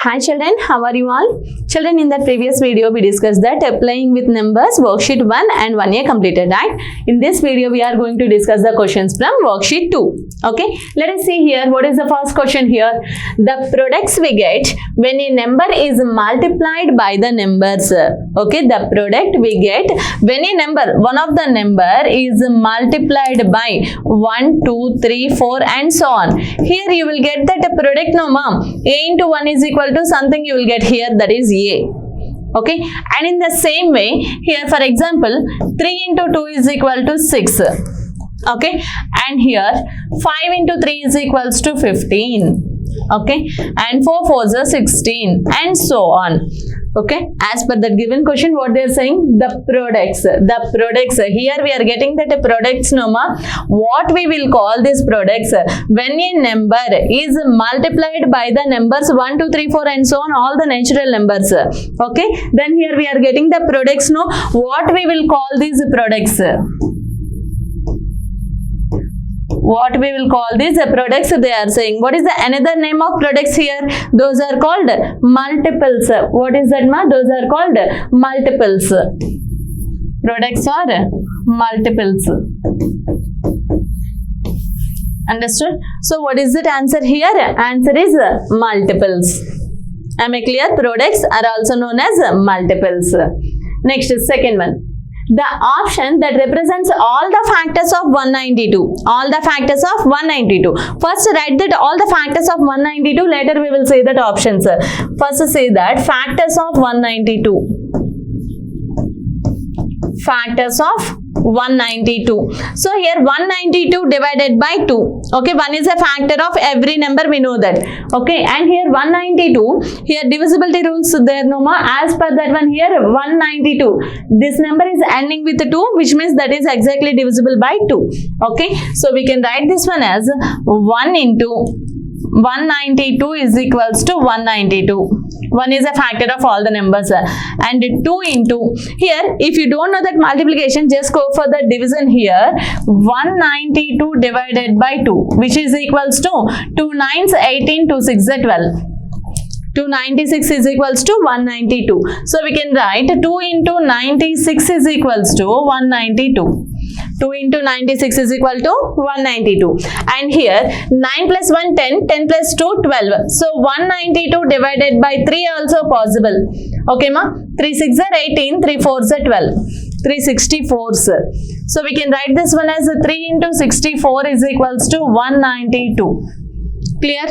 Hi children, how are you all? Children, in that previous video we discussed that playing with numbers worksheet 1 and 1A completed, right? In this video we are going to discuss the questions from worksheet 2. Okay, let us see here what is the first question here. The products we get when a number is multiplied by the numbers. Okay, the product we get when a number, one of the number is multiplied by 1, 2, 3, 4 and so on. Here you will get that product, no ma'am, A into 1 is equal to something you will get here, that is A. Okay, and in the same way here, for example, 3 into 2 is equal to 6. Okay, and here 5 into 3 is equals to 15. Okay, and 4 4s are 16 and so on. Okay, as per that given question, what they are saying, the products, here we are getting that products, no ma, what we will call these products when a number is multiplied by the numbers 1, 2, 3, 4 and so on, all the natural numbers. Okay, then here we are getting the products, no, what we will call these products? What we will call these products, they are saying. What is the another name of products here? Those are called multiples. What is that, ma? Those are called multiples. Products are multiples. Understood? So what is the answer here? Answer is multiples. Am I clear? Products are also known as multiples. Next, second one. The option that represents all the factors of 192. All the factors of 192. First write that all the factors of 192. Later we will say that options. First say that factors of 192. Factors of 192. So here 192 divided by 2. Okay, 1 is a factor of every number, we know that. Okay, and here 192, here divisibility rules there, no ma. As per that one here 192, this number is ending with 2, which means that is exactly divisible by 2. Okay, so we can write this one as 1 into 192 is equals to 192. 1 is a factor of all the numbers, and 2 into, here if you don't know that multiplication, just go for the division here. 192 divided by 2, which is equals to 2 9s 18, 2 6 12. 296 is equals to 192. So we can write 2 into 96 is equals to 192. 2 into 96 is equal to 192. And here 9 plus 1 10, 10 plus 2 12. So 192 divided by 3 also possible. Okay ma? 3 6 are 18, 3 4s are 12. 364s. So we can write this one as 3 into 64 is equals to 192. Clear?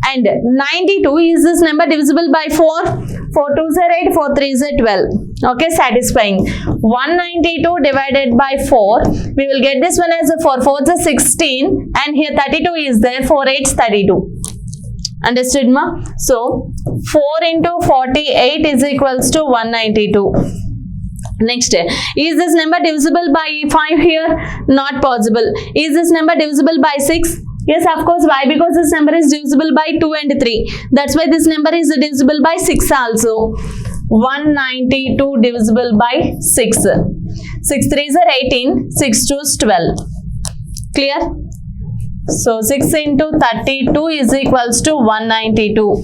And 92, is this number divisible by 4? 4 2s are 8, 4 3s are 12. Okay, satisfying. 192 divided by 4, we will get this one as 4 4s are 16, and here 32 is there, 4 8s 32. Understood ma? So 4 into 48 is equals to 192. Next, is this number divisible by 5 here? Not possible. Is this number divisible by 6? Yes, of course. Why? Because this number is divisible by 2 and 3. That's why this number is divisible by 6 also. 192 divisible by 6. 6 3s are 18, 6 2s 12. Clear? So 6 into 32 is equals to 192.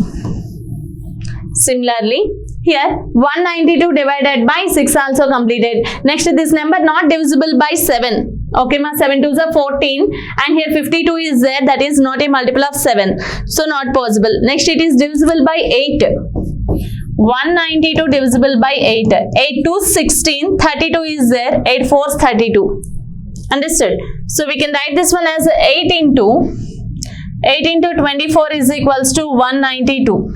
Similarly, here 192 divided by 6 also completed. Next, this number not divisible by 7. Okay ma, 7 2s are 14, and here 52 is there, that is not a multiple of 7. So not possible. Next, it is divisible by 8. 192 divisible by 8. 8 2 16, 32 is there, 8 4s 32. Understood? So we can write this one as 8 into 24 is equals to 192.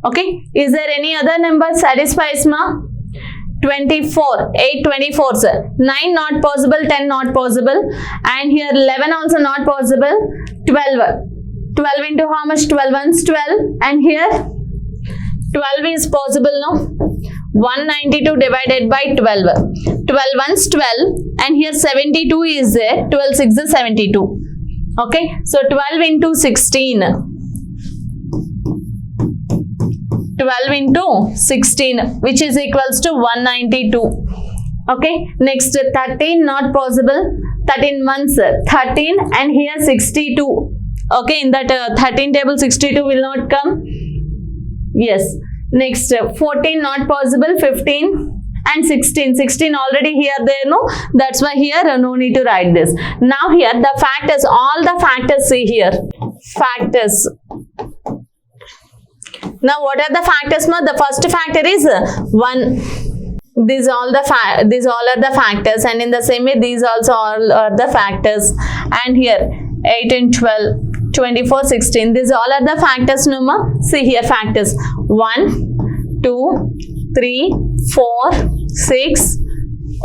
Okay, is there any other number satisfies ma? 24, 8 24s, 9 not possible, 10 not possible, and here 11 also not possible, 12 into how much? 12 ones 12, and here 12 is possible, no? 192 divided by 12, 12 ones 12, and here 72 is there, 12 6 is 72. Okay, so 12 into 16. 12 into 16, which is equals to 192. Okay, next 13 not possible, 13 months 13, and here 62. Okay, in that 13 table 62 will not come. Yes. Next, 14 not possible, 15 and 16. 16 already here there, no? That's why here no need to write this. Now here the factors, all the factors, see here. Factors. Now what are the factors? No? The first factor is 1. These all are the factors, and in the same way these also all are the factors. And here 8 and 12, 24, 16. These all are the factors, no ma? See here factors. 1, 2, 3, 4, 6,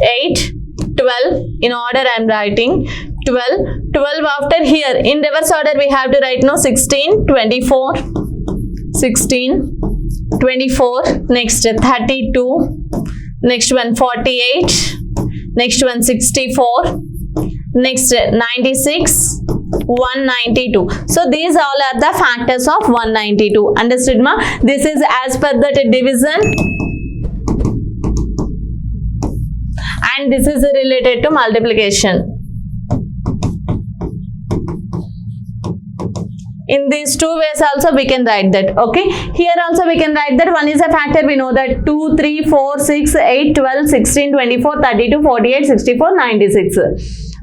8, 12. In order I am writing 12. 12 after here. In reverse order we have to write, no? 16, 24, 16, 24. Next 32. Next one 48. Next one 64. Next 96. 192. So these all are the factors of 192. Understood ma? This is as per the division, and this is related to multiplication. In these two ways also we can write that. Okay. Here also we can write that 1 is a factor. We know that 2, 3, 4, 6, 8, 12, 16, 24, 32, 48, 64, 96.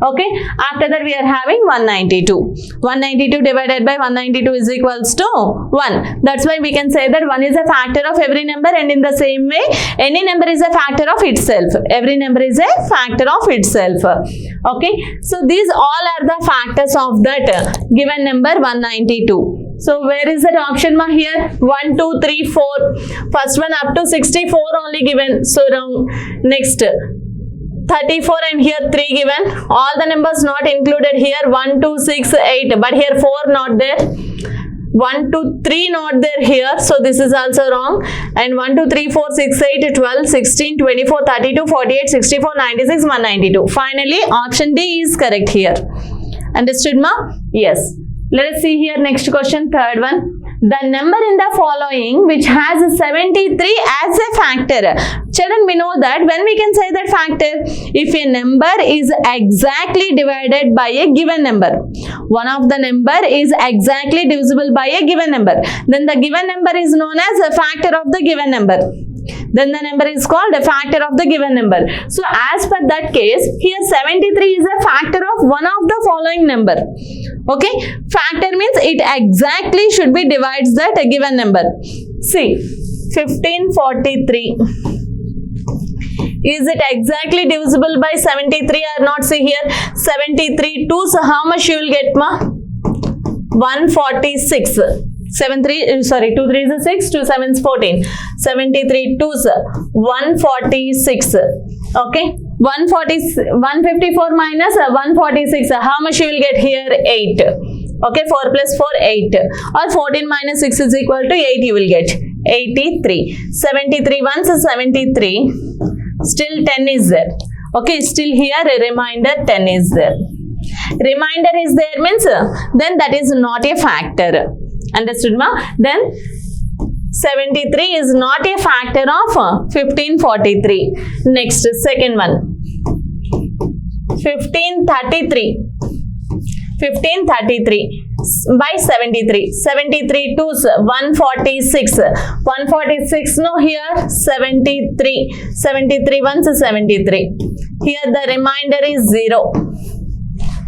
Okay. After that we are having 192. 192 divided by 192 is equals to 1. That's why we can say that 1 is a factor of every number, and in the same way any number is a factor of itself. Every number is a factor of itself. Okay. So these all are the factors of that given number 192. So where is that option ma? Here 1, 2, 3, 4. First one up to 64 only given. So wrong. Next 34 and here 3 given. All the numbers not included here. 1, 2, 6, 8. But here 4 not there. 1, 2, 3 not there here. So this is also wrong. And 1, 2, 3, 4, 6, 8, 12, 16, 24, 32, 48, 64, 96, 192. Finally, option D is correct here. Understood ma? Yes. Let us see here next question, third one. The number in the following which has 73 as a factor. Children, we know that when we can say that factor, if a number is exactly divided by a given number, one of the number is exactly divisible by a given number, then the given number is known as a factor of the given number. Then the number is called a factor of the given number. So as per that case, here 73 is a factor of one of the following number. Okay, factor means it exactly should be divides that a given number. See, 1543. Is it exactly divisible by 73 or not? See here, 73 2, so how much you will get ma? 146. 2 3 is 6, 2 7 is 14. 73 2s 146. Okay, 154 minus 146. How much you will get here? 8. Okay, 4 plus 4, 8. Or 14 minus 6 is equal to 8 you will get. 83. 73 once 73. Still 10 is there. Okay, still here a remainder 10 is there. Remainder is there means then that is not a factor. Understood ma? Then 73 is not a factor of 1543. Next, second one. 1533. 1533 by 73. 73 2s 146. 146 no here 73. 73 once 73. Here the remainder is 0.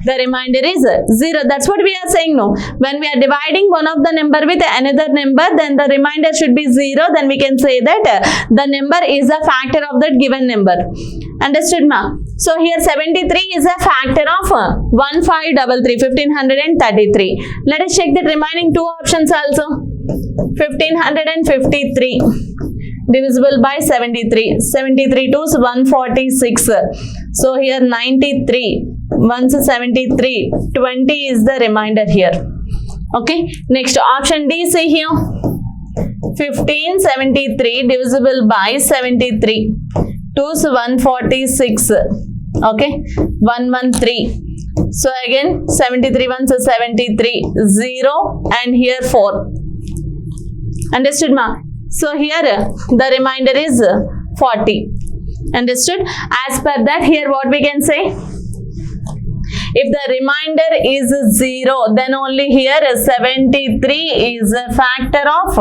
The remainder is 0. That's what we are saying no. When we are dividing one of the number with another number, then the remainder should be 0. Then we can say that the number is a factor of that given number. Understood ma? So here 73 is a factor of 1533, 1533. Let us check the remaining two options also. 1553 divisible by 73. 73 2 is 146. So here 93. Once 73, 20 is the remainder here. Okay. Next option D, see here. 1573 divisible by 73. 2 is 146. Okay. 113. So again 73 once 73. 0 and here 4. Understood ma? So here the remainder is 40. Understood? As per that, here what we can say? If the remainder is 0, then only here 73 is a factor of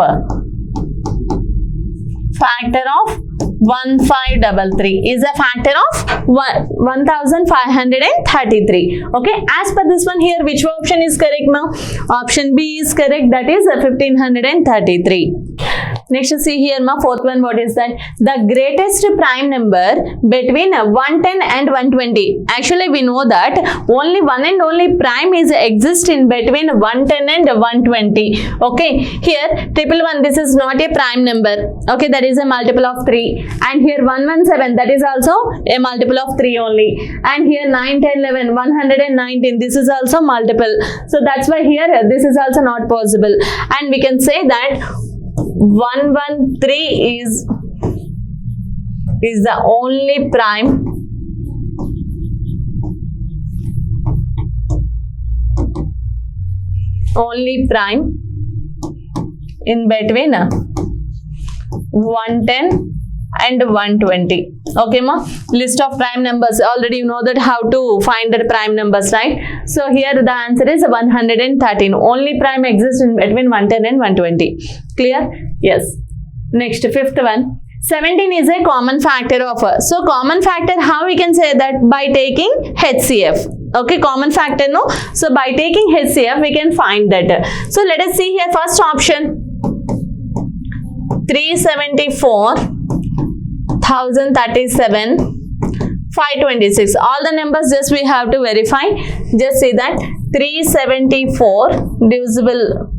factor of 1533 is a factor of 1533. Okay, as per this one here, which option is correct now? Option B is correct, that is 1533. Next, see here ma, fourth one, what is that? The greatest prime number between 110 and 120. Actually, we know that only one and only prime is exist in between 110 and 120. Okay, here 111, this is not a prime number. Okay, that is a multiple of 3. And here 117, that is also a multiple of 3 only. And here 9, 10, 11, 119, this is also multiple. So that's why here this is also not possible. And we can say that 113 is the only prime in between 110 and 120. Okay ma, list of prime numbers, already you know that how to find the prime numbers, right? So here the answer is 113. Only prime exists in between 110 and 120. Clear? Yes. Next, fifth one, 17 is a common factor of so common factor, how we can say that? By taking HCF. Okay, common factor, no? So by taking HCF we can find that. So let us see here, first option 374, 1037, 526. All the numbers just we have to verify. Just say that 374 divisible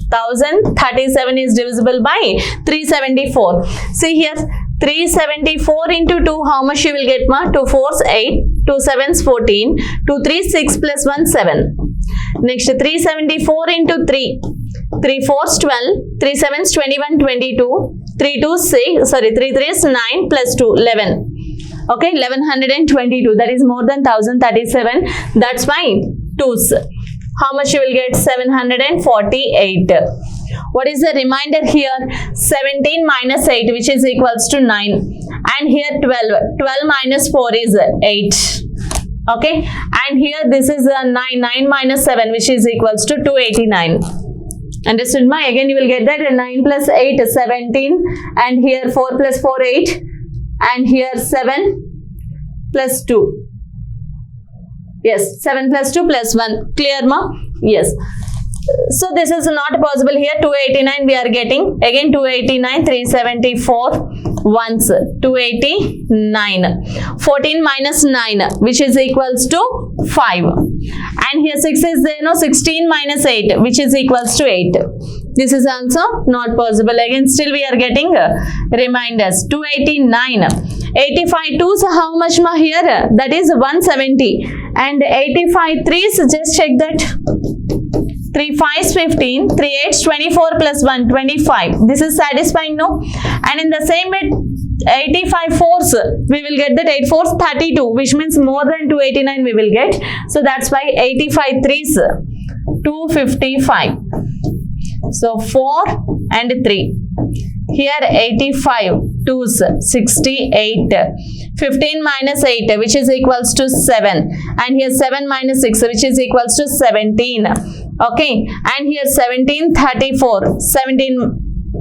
1037 is divisible by 374. See here, 374 into 2, how much you will get ma? 2 4s 8, 2 7s 14, 2 3 6 plus 1 7. Next 374 into 3, 3 4s 12, 3 7s 21 22, 3 2 6, sorry 3 3s 9 plus 2 11. Okay, 1122, that is more than 1037. That's why 2s. How much you will get? 748. What is the remainder here? 17 minus 8, which is equals to 9. And here 12. 12 minus 4 is 8. Okay. And here this is 9. 9 minus 7, which is equals to 289. Understood ma? Again you will get that 9 plus 8 is 17. And here 4 plus 4 8. And here 7 plus 2. Yes, 7 plus 2 plus 1. Clear ma? Yes. So this is not possible here. 289 we are getting. Again 289, 374 once. 289. 14 minus 9, which is equals to 5. And here 6 is there. No, 16 minus 8, which is equals to 8. This is also not possible. Again still we are getting reminders. 289. 85 2s, how much ma here? That is 170. And 85 3s, just check that. 3 5s 15, 3 8s 24 plus 1 25. This is satisfying, no? And in the same way 85 4s, we will get that 8 4s 32, which means more than 289 we will get. So that's why 85 3s 255. So 4 and 3. Here 85 2s 68. 15 minus 8, which is equals to 7. And here 7 minus 6, which is equals to 17. Okay. And here 17 34. 17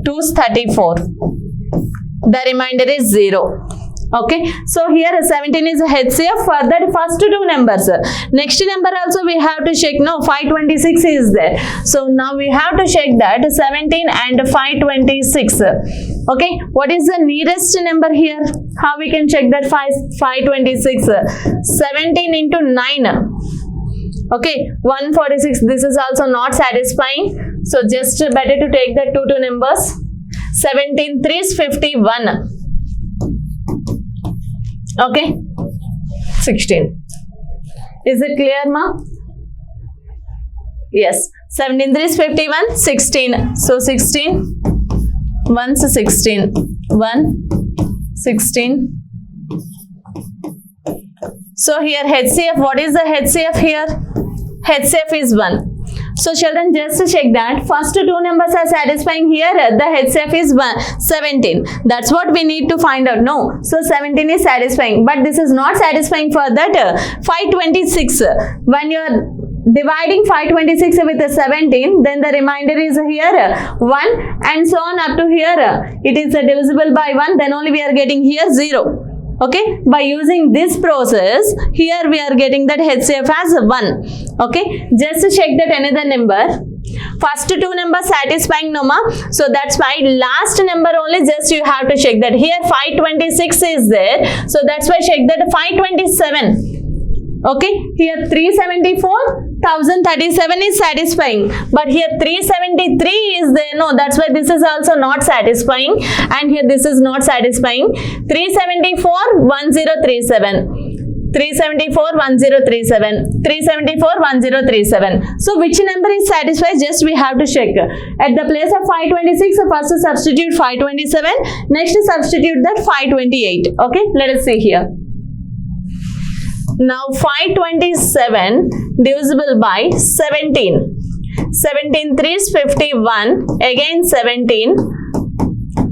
2s 34. The remainder is 0. Okay, so here 17 is a HCF for that first two numbers. Next number also we have to check. No, 526 is there. So now we have to check that 17 and 526. Okay, what is the nearest number here? How we can check that 526? 17 into 9. Okay, 146. This is also not satisfying. So just better to take the two numbers. 17 3 is 51. Okay, 16. Is it clear, ma? Yes. 17 3 is 51, 16. So 16, 1 is 16, 1, 16. So here HCF, what is the HCF here? HCF is 1. So children, just to check that first two numbers are satisfying here. The HCF is 17. That's what we need to find out. No. So 17 is satisfying. But this is not satisfying for that 526. When you are dividing 526 with 17, then the remainder is here 1, and so on up to here. It is divisible by 1, then only we are getting here 0. Okay, by using this process, here we are getting that HCF as 1. Okay, just to check that another number. First two numbers satisfying, no ma? So that's why last number only just you have to check that. Here 526 is there. So that's why check that 527. Okay, here 374, 1037 is satisfying, but here 373 is there. No, that's why this is also not satisfying, and here this is not satisfying. 374, 1037. 374, 1037. 374, 1037. So which number is satisfied? Just we have to check. At the place of 526, first substitute 527. Next substitute that 528. Okay, let us see here. Now 527 divisible by 17. 17 3s 51. Again 17.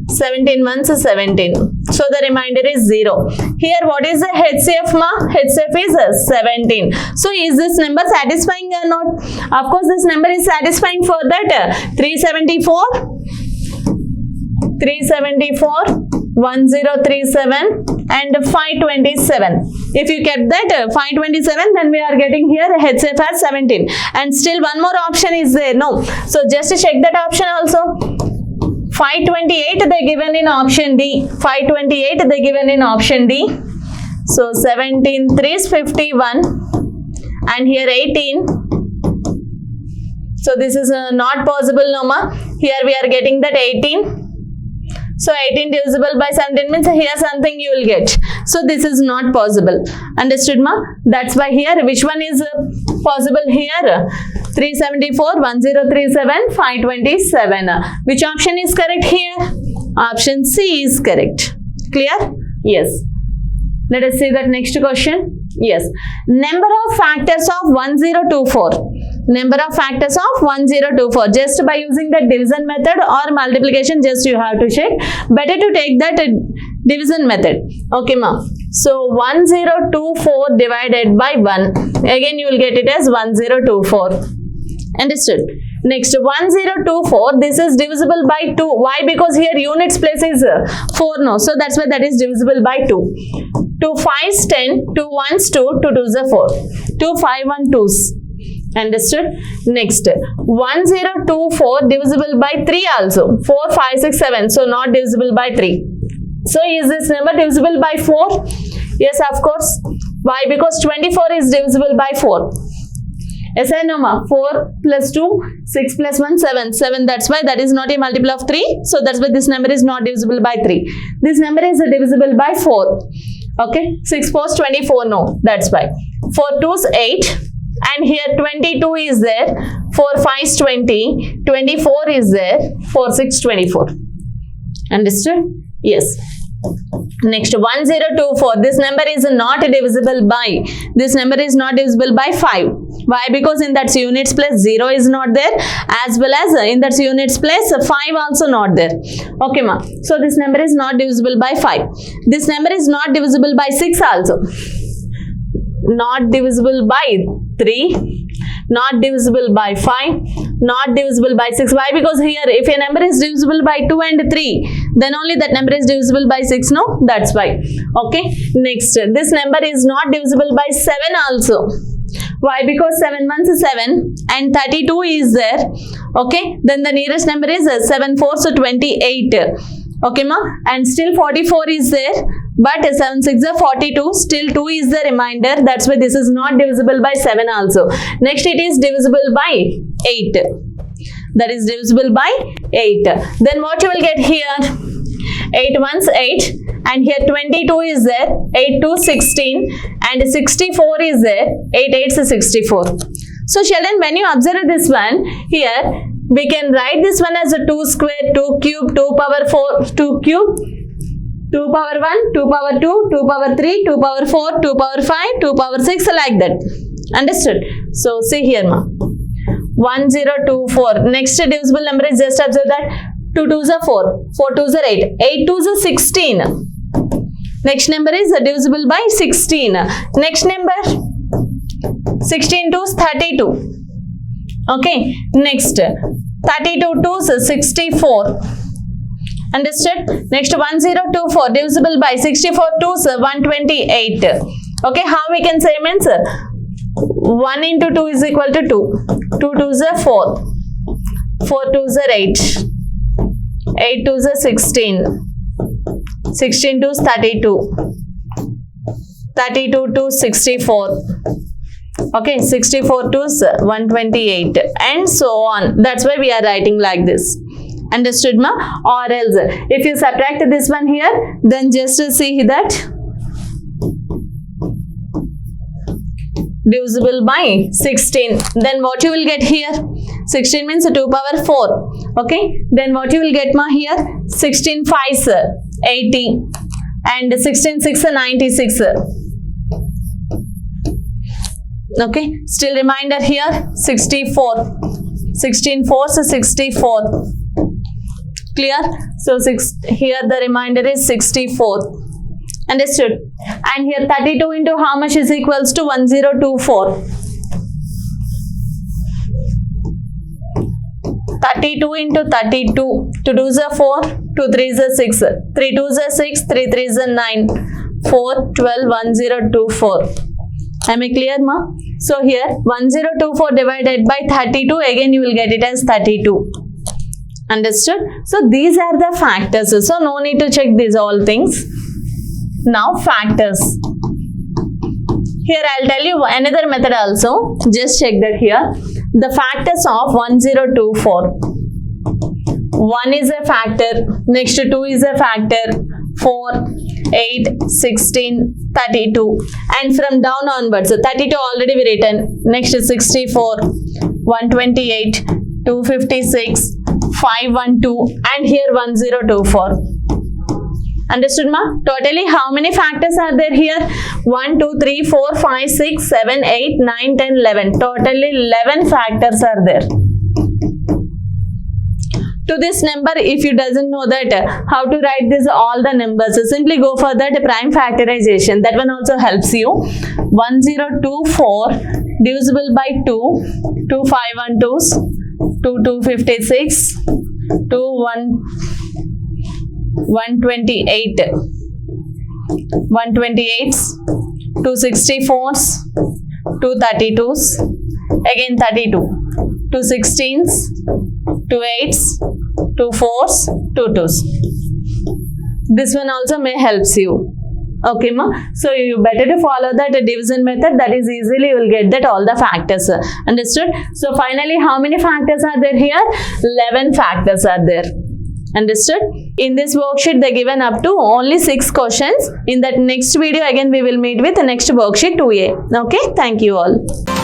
17 ones 17. So the remainder is 0. Here what is the HCF ma? HCF is 17. So is this number satisfying or not? Of course this number is satisfying for that. 374, 1037 and 527. If you kept that 527, then we are getting here HCF as 17. And still one more option is there. No. So just to check that option also. 528 they given in option D. 528 they given in option D. So 17 3s 51 and here 18. So this is not possible, no ma. Here we are getting that 18. So 18 divisible by 17 means here something you will get. So this is not possible. Understood ma? That's why here which one is possible here? 374, 1037, 527. Which option is correct here? Option C is correct. Clear? Yes. Let us see that next question. Yes. Number of factors of 1024. Number of factors of 1024. Just by using the division method or multiplication, just you have to check. Better to take that division method. Okay ma. So 1024 divided by 1. Again you will get it as 1024. Understood? Next 1024, this is divisible by 2. Why? Because here units place is 4 no. So that's why that is divisible by 2. 2 5s 10, 2 1s 2, 2 2s are 4. 2 5 1 2s. Understood? Next 1024 divisible by 3 also. 4 5 6 7. So not divisible by 3. So is this number divisible by 4? Yes, of course. Why? Because 24 is divisible by 4. Yes or no ma? 4 plus 2, 6 plus 1, 7. 7, that's why that is not a multiple of 3. So that's why this number is not divisible by 3. This number is divisible by 4. Okay. 6 4s 24, no. That's why. 4 2s 8. And here 22 is there. 4 5s 20. 24 is there. 4 6 24. Understood? Yes. Next 1024. This number is not divisible by. This number is not divisible by 5. Why? Because in that units place 0 is not there, as well as in that units place 5 also not there. Okay ma. So this number is not divisible by 5. This number is not divisible by 6 also. Not divisible by 3. Not divisible by 5. Not divisible by 6. Why? Because here if a number is divisible by 2 and 3, then only that number is divisible by 6, no? That's why. Okay. Next, this number is not divisible by 7 also. Why? Because 7 1s is 7 and 32 is there. Okay. Then the nearest number is 7 4, so 28. Okay ma. And still 44 is there. But 7 6 are 42. Still 2 is the remainder. That's why this is not divisible by 7 also. Next it is divisible by 8. That is divisible by 8. Then what you will get here? 8 1s 8. And here 22 is there. 8 2 16. And 64 is there. 8 8 is 64. So children, when you observe this one, here we can write this one as a 2 square, 2 cube, 2 power 4, 2 cube. 2 power 1, 2 power 2, 2 power 3, 2 power 4, 2 power 5, 2 power 6, like that. Understood? So, see here ma. 1024. Next divisible number is, just observe that 2 2s are 4, 4 2s are 8, 8 2s are 16. Next number is divisible by 16. Next number 16 2s 32. Okay, next 32 2s 64. Understood? Next 1024 divisible by 64 2s 128. Okay, how we can say means 1 into 2 is equal to 2. 2 2s are 4. 4 2s are 8. 8 2s are 16. 16 2s 32. 32 to 64. Okay, 64 to 128 and so on. That's why we are writing like this. Understood ma? Or else if you subtract this one here, then just see that divisible by 16. Then what you will get here? 16 means 2 power 4. Okay, then what you will get ma here? 16 5s 80 and 16 6 96. Okay, still reminder here 64. 16 4s 64. Clear? So here the remainder is 64. Understood? And here 32 into how much is equals to 1024. 32 into 32. 2 2s are 4. 2 3s are 6. 3 2s are 6. 3 3s are 9. 4 12 1024. Am I clear ma? So here 1024 divided by 32, again you will get it as 32. Understood? So these are the factors. So no need to check these all things. Now factors. Here I'll tell you another method also. Just check that here. The factors of 1024. 1 is a factor. Next 2 is a factor. 4, 8, 16, 32 and from down onwards. So 32 already we written. Next is 64, 128, 256, 512 and here 1024. Understood ma? Totally how many factors are there here? 1, 2, 3, 4, 5, 6, 7, 8, 9, 10, 11. Totally 11 factors are there. To this number, if you doesn't know that how to write this all the numbers, so simply go for that prime factorization. That one also helps you. 1024 divisible by 2, 2 512s, 2 256, 2 128, 128s, 2 64s, 2 32s, again 32, 2 16s, 2 8s, 2 4s, 2 2s. This one also may helps you. Okay ma? So you better to follow that division method. That is easily you will get that all the factors. Understood? So finally how many factors are there here? 11 factors are there. Understood? In this worksheet they given up to only 6 questions. In that next video again we will meet with the next worksheet 2A. Okay? Thank you all.